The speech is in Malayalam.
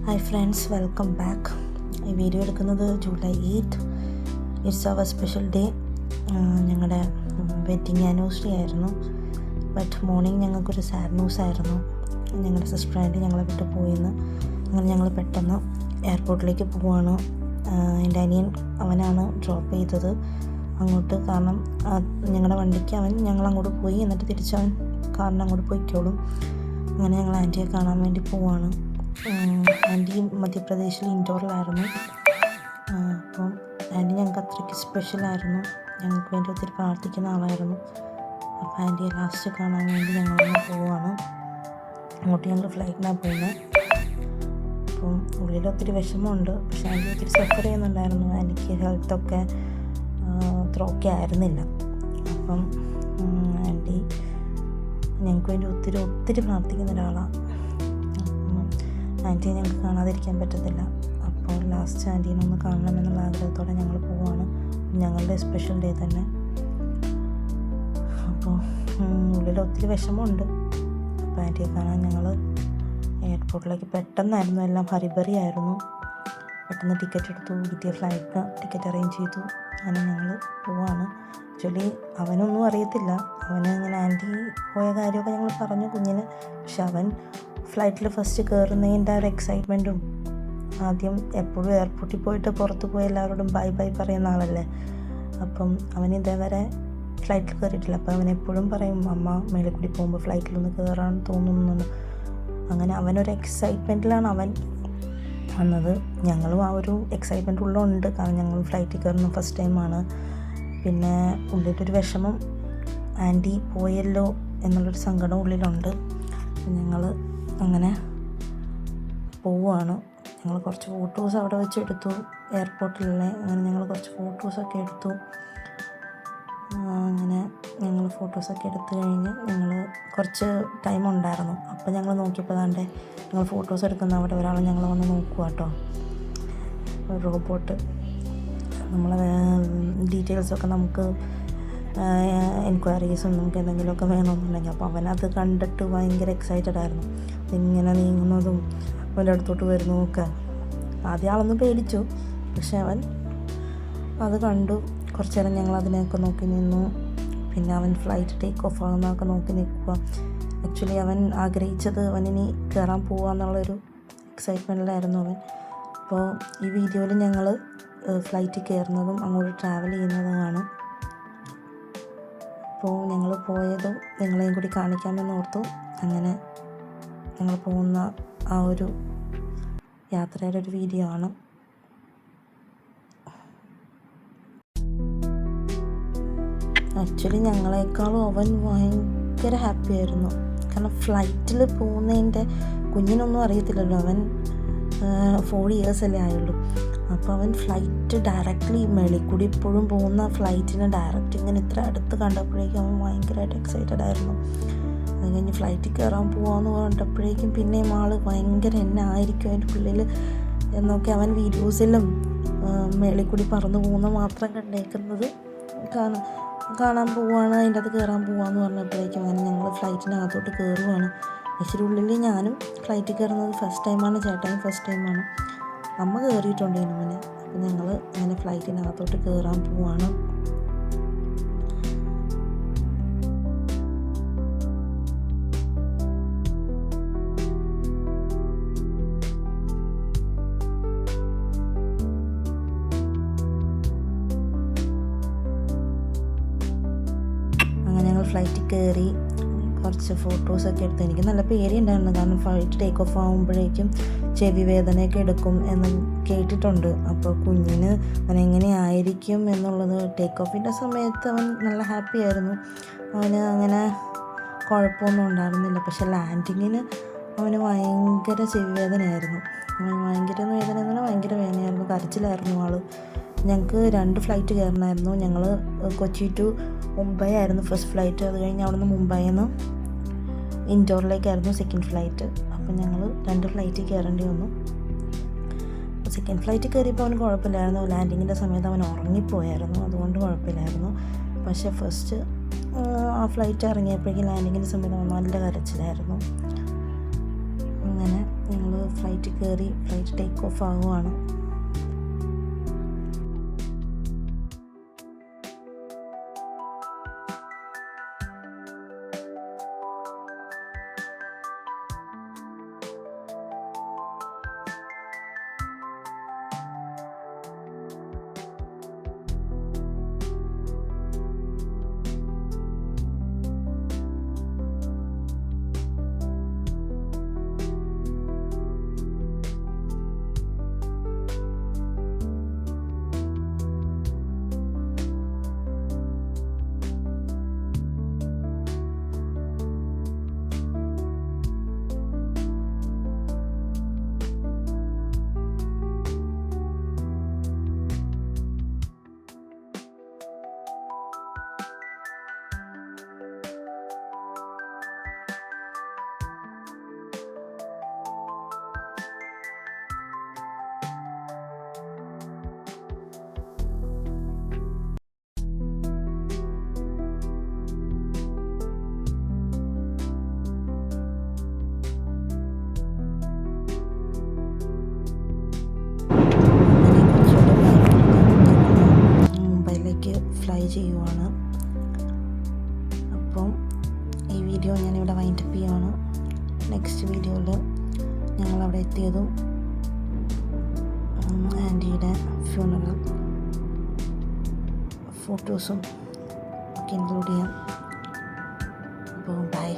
Hi friends, welcome back. ഈ വീഡിയോ എടുക്കുന്നത് July 8. It's our special day. ഞങ്ങളുടെ വെഡ്ഡിങ് ആനിവേഴ്സറി ആയിരുന്നു. ബട്ട് മോർണിംഗ് ഞങ്ങൾക്കൊരു സാഡ് ന്യൂസ് ആയിരുന്നു. ഞങ്ങളുടെ സിസ്റ്റർ ആൻറ്റി ഞങ്ങളെ വിട്ട് പോയിന്ന്. അങ്ങനെ ഞങ്ങൾ പെട്ടെന്ന് എയർപോർട്ടിലേക്ക് പോവുകയാണ്. എൻ്റെ അനിയൻ അവനാണ് ഡ്രോപ്പ് ചെയ്തത് അങ്ങോട്ട്. കാരണം ഞങ്ങളുടെ വണ്ടിക്ക് ഞങ്ങളങ്ങോട്ട് പോയി, എന്നിട്ട് തിരിച്ചവൻ കാറിന് അങ്ങോട്ട് പോയിക്കോളും. അങ്ങനെ ഞങ്ങൾ ആൻറ്റിയെ കാണാൻ വേണ്ടി പോവാണ്. ആൻറ്റി മധ്യപ്രദേശിൽ ഇൻഡോറിലായിരുന്നു. അപ്പം ആൻറ്റി ഞങ്ങൾക്ക് അത്രയ്ക്ക് സ്പെഷ്യലായിരുന്നു. ഞങ്ങൾക്ക് വേണ്ടി ഒത്തിരി പ്രാർത്ഥിക്കുന്ന ആളായിരുന്നു. അപ്പോൾ ആൻറ്റിയെ ലാസ്റ്റ് കാണാൻ വേണ്ടി ഞങ്ങളൊന്ന് പോവാണ്. അങ്ങോട്ട് ഞങ്ങൾ ഫ്ലൈറ്റിനാണ് പോകുന്നത്. അപ്പം ഉള്ളിൽ ഒത്തിരി വിഷമമുണ്ട്. പക്ഷേ ആൻറ്റി ഒത്തിരി സഫർ ചെയ്യുന്നുണ്ടായിരുന്നു. ആൻറ്റിക്ക് ഹെൽത്തൊക്കെ അത്ര ഓക്കെ ആയിരുന്നില്ല. അപ്പം ആൻറ്റി ഞങ്ങൾക്ക് വേണ്ടി ഒത്തിരി പ്രാർത്ഥിക്കുന്ന ഒരാളാണ്. ആൻറ്റിയെ ഞങ്ങൾക്ക് കാണാതിരിക്കാൻ പറ്റത്തില്ല. അപ്പോൾ ലാസ്റ്റ് ആൻറ്റീനൊന്ന് കാണണമെന്നുള്ള ആഗ്രഹത്തോടെ ഞങ്ങൾ പോവാണ്. ഞങ്ങളുടെ സ്പെഷ്യൽ ഡേ തന്നെ. അപ്പോൾ ഉള്ളിൽ ഒത്തിരി വിഷമമുണ്ട്. അപ്പോൾ ആൻറ്റിയെ കാണാൻ ഞങ്ങൾ എയർപോർട്ടിലേക്ക് പെട്ടെന്നായിരുന്നു, എല്ലാം ഹറിബറി ആയിരുന്നു. പെട്ടെന്ന് ടിക്കറ്റ് എടുത്തു, കിട്ടിയ ഫ്ലൈറ്റിന് ടിക്കറ്റ് അറേഞ്ച് ചെയ്തു. അങ്ങനെ ഞങ്ങൾ പോവാണ്. ആക്ച്വലി അവനൊന്നും അറിയത്തില്ല. അവന് ഇങ്ങനെ ആൻറ്റി പോയ കാര്യമൊക്കെ ഞങ്ങൾ പറഞ്ഞു കുഞ്ഞിന്. പക്ഷെ അവൻ ഫ്ലൈറ്റിൽ ഫസ്റ്റ് കയറുന്നതിൻ്റെ ആ ഒരു എക്സൈറ്റ്മെൻറ്റും, ആദ്യം എപ്പോഴും എയർപോർട്ടിൽ പോയിട്ട് പുറത്ത് പോയി എല്ലാവരോടും ബൈ പറയുന്ന ആളല്ലേ. അപ്പം അവൻ ഇതേവരെ ഫ്ലൈറ്റിൽ കയറിയിട്ടില്ല. അപ്പോൾ അവൻ എപ്പോഴും പറയും, അമ്മ മേലെ കൂടി പോകുമ്പോൾ ഫ്ലൈറ്റിലൊന്ന് കയറാൻ തോന്നുന്നു. അങ്ങനെ അവനൊരു എക്സൈറ്റ്മെൻറ്റിലാണ് അവൻ വന്നത്. ഞങ്ങളും ആ ഒരു എക്സൈറ്റ്മെൻറ്റ് ഉള്ളുണ്ട്. കാരണം ഞങ്ങൾ ഫ്ലൈറ്റിൽ കയറുന്ന ഫസ്റ്റ് ടൈമാണ്. പിന്നെ ഉള്ളിലൊരു വിഷമം, ആൻറ്റി പോയല്ലോ എന്നുള്ളൊരു സങ്കടം ഉള്ളിലുണ്ട്. ഞങ്ങൾ അങ്ങനെ പോവുകയാണ്. ഞങ്ങൾ കുറച്ച് ഫോട്ടോസ് അവിടെ വെച്ച് എടുത്തു എയർപോർട്ടിലെ. അങ്ങനെ ഞങ്ങൾ കുറച്ച് ഫോട്ടോസൊക്കെ എടുത്തു. അങ്ങനെ ഞങ്ങൾ ഫോട്ടോസൊക്കെ എടുത്തു കഴിഞ്ഞ് ഞങ്ങൾ കുറച്ച് ടൈം ഉണ്ടായിരുന്നു. അപ്പോൾ ഞങ്ങൾ നോക്കിയപ്പോൾ താണ്ടെ ഞങ്ങൾ ഫോട്ടോസ് എടുക്കുന്ന അവിടെ ഒരാൾ ഞങ്ങൾ വന്ന് നോക്കുക കേട്ടോ. റോബോട്ട് നമ്മളെ ഡീറ്റെയിൽസൊക്കെ നമുക്ക് എൻക്വയറീസും നമുക്ക് എന്തെങ്കിലുമൊക്കെ വേണമെന്നുണ്ടെങ്കിൽ. അപ്പോൾ അവനത് കണ്ടിട്ട് ഭയങ്കര എക്സൈറ്റഡ് ആയിരുന്നു. ഇങ്ങനെ നീങ്ങുന്നതും അവൻ്റെ അടുത്തോട്ട് വരുന്നതുമൊക്കെ. ആദ്യം ആളൊന്ന് പേടിച്ചു. പക്ഷെ അവൻ അത് കണ്ടു. കുറച്ച് നേരം ഞങ്ങൾ അതിനെയൊക്കെ നോക്കി നിന്നു. പിന്നെ അവൻ ഫ്ലൈറ്റ് ടേക്ക് ഓഫ് ആകുന്നതൊക്കെ നോക്കി നിൽക്കുക. ആക്ച്വലി അവൻ ആഗ്രഹിച്ചത് അവനിനി കയറാൻ പോവുക എന്നുള്ളൊരു എക്സൈറ്റ്മെൻറ്റിലായിരുന്നു അവൻ. അപ്പോൾ ഈ വീഡിയോയിൽ ഞങ്ങൾ ഫ്ലൈറ്റിൽ കയറുന്നതും അങ്ങോട്ട് ട്രാവൽ ചെയ്യുന്നതുമാണ്. അപ്പോൾ ഞങ്ങൾ പോയതും നിങ്ങളെയും കൂടി കാണിക്കാമെന്ന് ഓർത്തു. അങ്ങനെ ഞങ്ങൾ പോകുന്ന ആ ഒരു യാത്രയുടെ ഒരു വീഡിയോ ആണ്. ആക്ച്വലി ഞങ്ങളെക്കാളും അവൻ ഭയങ്കര ഹാപ്പി ആയിരുന്നു. കാരണം ഫ്ലൈറ്റിൽ പോകുന്നതിൻ്റെ കുഞ്ഞിനൊന്നും അറിയത്തില്ലല്ലോ. അവൻ 4 years അല്ലേ ആയുള്ളൂ. അപ്പോൾ അവൻ ഫ്ലൈറ്റ് ഡയറക്റ്റ്ലി മേളിൽ കൂടി ഇപ്പോഴും പോകുന്ന ഫ്ലൈറ്റിനെ ഡയറക്റ്റ് ഇങ്ങനെ ഇത്ര അടുത്ത് കണ്ടപ്പോഴേക്കും അവൻ ഭയങ്കരമായിട്ട് എക്സൈറ്റഡ് ആയിരുന്നു. അത് കഴിഞ്ഞ് ഫ്ലൈറ്റിൽ കയറാൻ പോകാമെന്ന് കണ്ടപ്പോഴേക്കും പിന്നെയും ആൾ ഭയങ്കര എന്നെ ആയിരിക്കും അതിൻ്റെ ഉള്ളിൽ എന്നൊക്കെ അവൻ വീഡിയോസിലും മേളിൽ കൂടി പറന്നു പോകുന്ന മാത്രം കണ്ടേക്കുന്നത് കാണാൻ പോവുകയാണ്. അതിൻ്റെ അത് കയറാൻ പോകാമെന്ന് പറഞ്ഞപ്പോഴേക്കും അങ്ങനെ ഞങ്ങൾ ഫ്ലൈറ്റിനകത്തോട്ട് കയറുകയാണ്. ഇച്ചിരി ഉള്ളിൽ ഞാനും ഫ്ലൈറ്റിൽ കയറുന്നത് ഫസ്റ്റ് ടൈമാണ്, ചേട്ടായും ഫസ്റ്റ് ടൈമാണ്. അമ്മ കയറിയിട്ടുണ്ട് ഇതിന് മുന്നേ. അപ്പോൾ ഞങ്ങൾ അങ്ങനെ ഫ്ലൈറ്റിനകത്തോട്ട് കയറാൻ പോവാണ്. അങ്ങനെ ഞങ്ങൾ ഫ്ലൈറ്റിൽ കയറി കുറച്ച് ഫോട്ടോസൊക്കെ എടുത്ത്. എനിക്ക് നല്ല പേടിയുണ്ടായിരുന്നു. കാരണം ഫ്ലൈറ്റ് ടേക്ക് ഓഫ് ആകുമ്പോഴേക്കും ചെവി വേദനയൊക്കെ എടുക്കും എന്ന് കേട്ടിട്ടുണ്ട്. അപ്പോൾ കുഞ്ഞിന് അവനെങ്ങനെയായിരിക്കും എന്നുള്ളത്. ടേക്ക് ഓഫിൻ്റെ സമയത്ത് അവൻ നല്ല ഹാപ്പി ആയിരുന്നു. അവന് അങ്ങനെ കുഴപ്പമൊന്നും ഉണ്ടായിരുന്നില്ല. പക്ഷെ ലാൻഡിങ്ങിന് അവന് ഭയങ്കര ചെവി വേദനയായിരുന്നു. അവന് ഭയങ്കര വേദന എന്ന് പറഞ്ഞാൽ ഭയങ്കര വേദനയായിരുന്നു. കരച്ചിലായിരുന്നു ആൾ. ഞങ്ങൾക്ക് 2 ഫ്ലൈറ്റ് കയറണമായിരുന്നു. ഞങ്ങൾ കൊച്ചി ടു മുംബൈ ആയിരുന്നു ഫസ്റ്റ് ഫ്ലൈറ്റ്. അത് കഴിഞ്ഞ് അവിടെ നിന്ന് മുംബൈയിൽ നിന്ന് ഇൻഡോറിലേക്കായിരുന്നു സെക്കൻഡ് ഫ്ലൈറ്റ്. അപ്പം ഞങ്ങൾ 2 ഫ്ലൈറ്റിൽ കയറേണ്ടി വന്നു. സെക്കൻഡ് ഫ്ലൈറ്റിൽ കയറിയപ്പോൾ അവന് കുഴപ്പമില്ലായിരുന്നു. ലാൻഡിങ്ങിൻ്റെ സമയത്ത് അവൻ ഉറങ്ങിപ്പോയായിരുന്നു, അതുകൊണ്ട് കുഴപ്പമില്ലായിരുന്നു. പക്ഷേ ഫസ്റ്റ് ആ ഫ്ലൈറ്റ് ഇറങ്ങിയപ്പോഴേക്കും ലാൻഡിങ്ങിൻ്റെ സമയത്ത് അവൻ നല്ല കരച്ചിലായിരുന്നു. അങ്ങനെ ഞങ്ങൾ ഫ്ലൈറ്റ് കയറി, ഫ്ലൈറ്റ് ടേക്ക് ഓഫ് ആവുകയാണ്. ഫ്ലൈ ചെയ്യുവാണ്. അപ്പം ഈ വീഡിയോ ഞാനിവിടെ വൈൻഡപ്പ് ചെയ്യുവാണ്. നെക്സ്റ്റ് വീഡിയോയിൽ ഞങ്ങളവിടെ എത്തിയതും ആൻറ്റിയുടെ ഫ്യൂണറൽ ഫോട്ടോസും ഒക്കെ ഇൻക്ലൂഡ് ചെയ്യാം. അപ്പോൾ ബൈ.